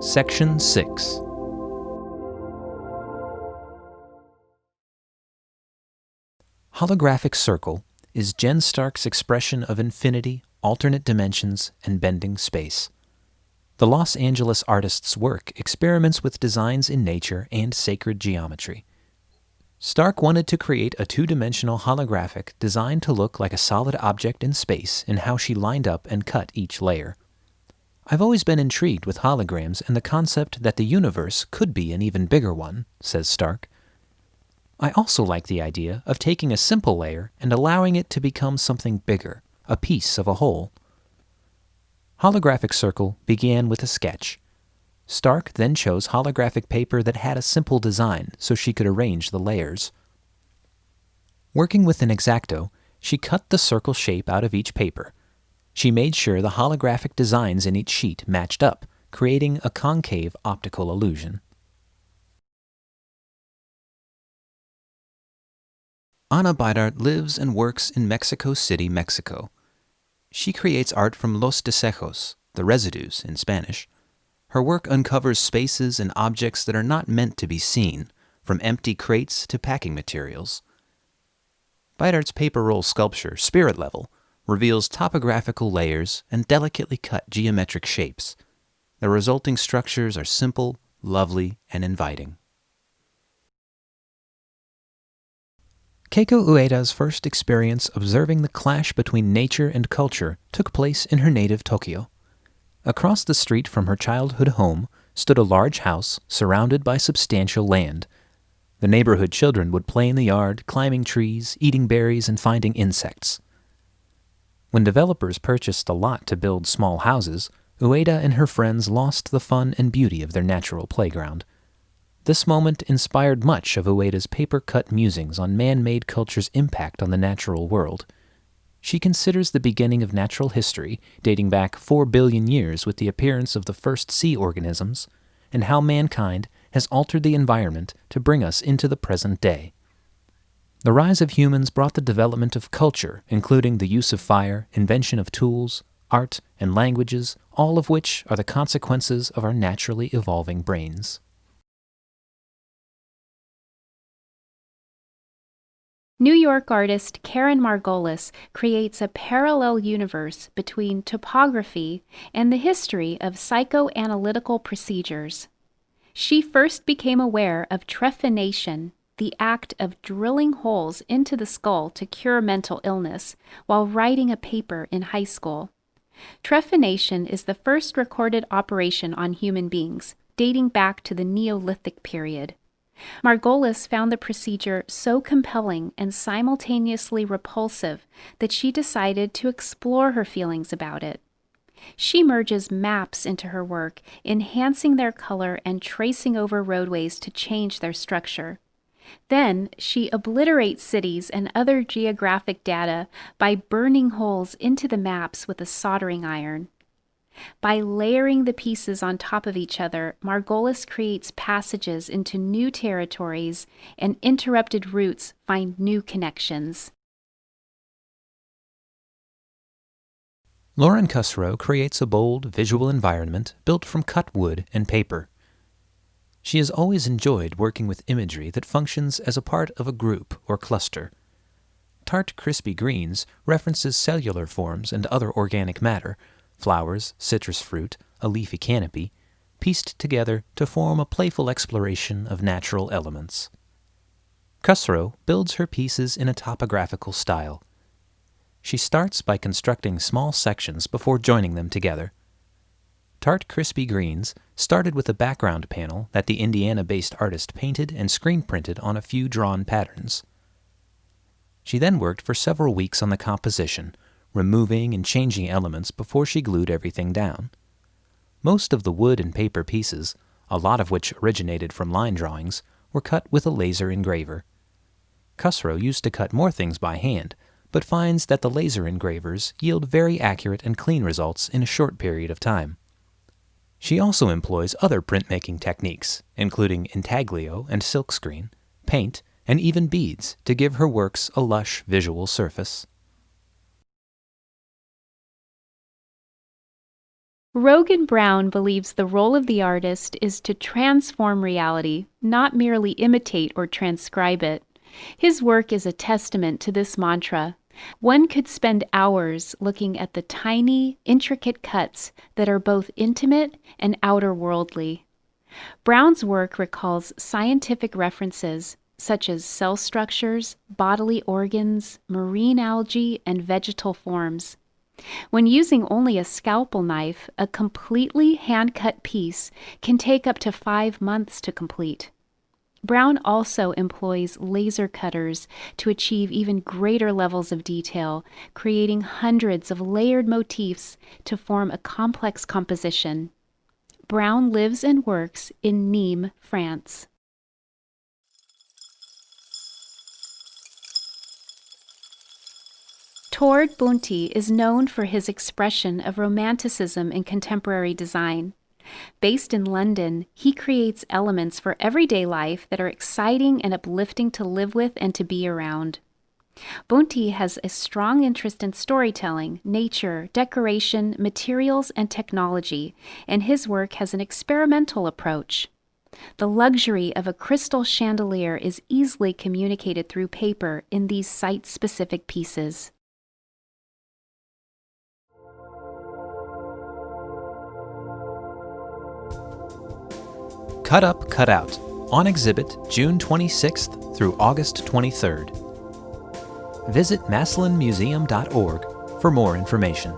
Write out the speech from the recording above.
Section 6. Holographic Circle is Jen Stark's expression of infinity, alternate dimensions, and bending space. The Los Angeles artist's work experiments with designs in nature and sacred geometry. Stark wanted to create a two-dimensional holographic designed to look like a solid object in space in how she lined up and cut each layer. I've always been intrigued with holograms and the concept that the universe could be an even bigger one, says Stark. I also like the idea of taking a simple layer and allowing it to become something bigger, a piece of a whole. Holographic Circle began with a sketch. Stark then chose holographic paper that had a simple design so she could arrange the layers. Working with an X-Acto, she cut the circle shape out of each paper. She made sure the holographic designs in each sheet matched up, creating a concave optical illusion. Ana Baidart lives and works in Mexico City, Mexico. She creates art from los desechos, the residues in Spanish. Her work uncovers spaces and objects that are not meant to be seen, from empty crates to packing materials. Baidart's paper roll sculpture, Spirit Level, reveals topographical layers and delicately cut geometric shapes. The resulting structures are simple, lovely, and inviting. Keiko Ueda's first experience observing the clash between nature and culture took place in her native Tokyo. Across the street from her childhood home stood a large house surrounded by substantial land. The neighborhood children would play in the yard, climbing trees, eating berries, and finding insects. When developers purchased a lot to build small houses, Ueda and her friends lost the fun and beauty of their natural playground. This moment inspired much of Ueda's paper-cut musings on man-made culture's impact on the natural world. She considers the beginning of natural history dating back 4 billion years with the appearance of the first sea organisms, and how mankind has altered the environment to bring us into the present day. The rise of humans brought the development of culture, including the use of fire, invention of tools, art, and languages, all of which are the consequences of our naturally evolving brains. New York artist Karen Margolis creates a parallel universe between topography and the history of psychoanalytical procedures. She first became aware of trephination, the act of drilling holes into the skull to cure mental illness, while writing a paper in high school. Trephination is the first recorded operation on human beings, dating back to the Neolithic period. Margolis found the procedure so compelling and simultaneously repulsive that she decided to explore her feelings about it. She merges maps into her work, enhancing their color and tracing over roadways to change their structure. Then, she obliterates cities and other geographic data by burning holes into the maps with a soldering iron. By layering the pieces on top of each other, Margolis creates passages into new territories, and interrupted routes find new connections. Lauren Castro creates a bold, visual environment built from cut wood and paper. She has always enjoyed working with imagery that functions as a part of a group or cluster. Tart Crispy Greens references cellular forms and other organic matter, flowers, citrus fruit, a leafy canopy, pieced together to form a playful exploration of natural elements. Castro builds her pieces in a topographical style. She starts by constructing small sections before joining them together. Tart Crispy Greens started with a background panel that the Indiana-based artist painted and screen-printed on a few drawn patterns. She then worked for several weeks on the composition, removing and changing elements before she glued everything down. Most of the wood and paper pieces, a lot of which originated from line drawings, were cut with a laser engraver. Castro used to cut more things by hand, but finds that the laser engravers yield very accurate and clean results in a short period of time. She also employs other printmaking techniques, including intaglio and silkscreen, paint, and even beads to give her works a lush visual surface. Rogan Brown believes the role of the artist is to transform reality, not merely imitate or transcribe it. His work is a testament to this mantra. One could spend hours looking at the tiny, intricate cuts that are both intimate and outer-worldly. Brown's work recalls scientific references such as cell structures, bodily organs, marine algae, and vegetal forms. When using only a scalpel knife, a completely hand-cut piece can take up to 5 months to complete. Brown also employs laser cutters to achieve even greater levels of detail, creating hundreds of layered motifs to form a complex composition. Brown lives and works in Nîmes, France. Tord Bunti is known for his expression of romanticism in contemporary design. Based in London, he creates elements for everyday life that are exciting and uplifting to live with and to be around. Bunti has a strong interest in storytelling, nature, decoration, materials, and technology, and his work has an experimental approach. The luxury of a crystal chandelier is easily communicated through paper in these site-specific pieces. Cut Up, Cut Out, on exhibit June 26th through August 23rd. Visit MaslinMuseum.org for more information.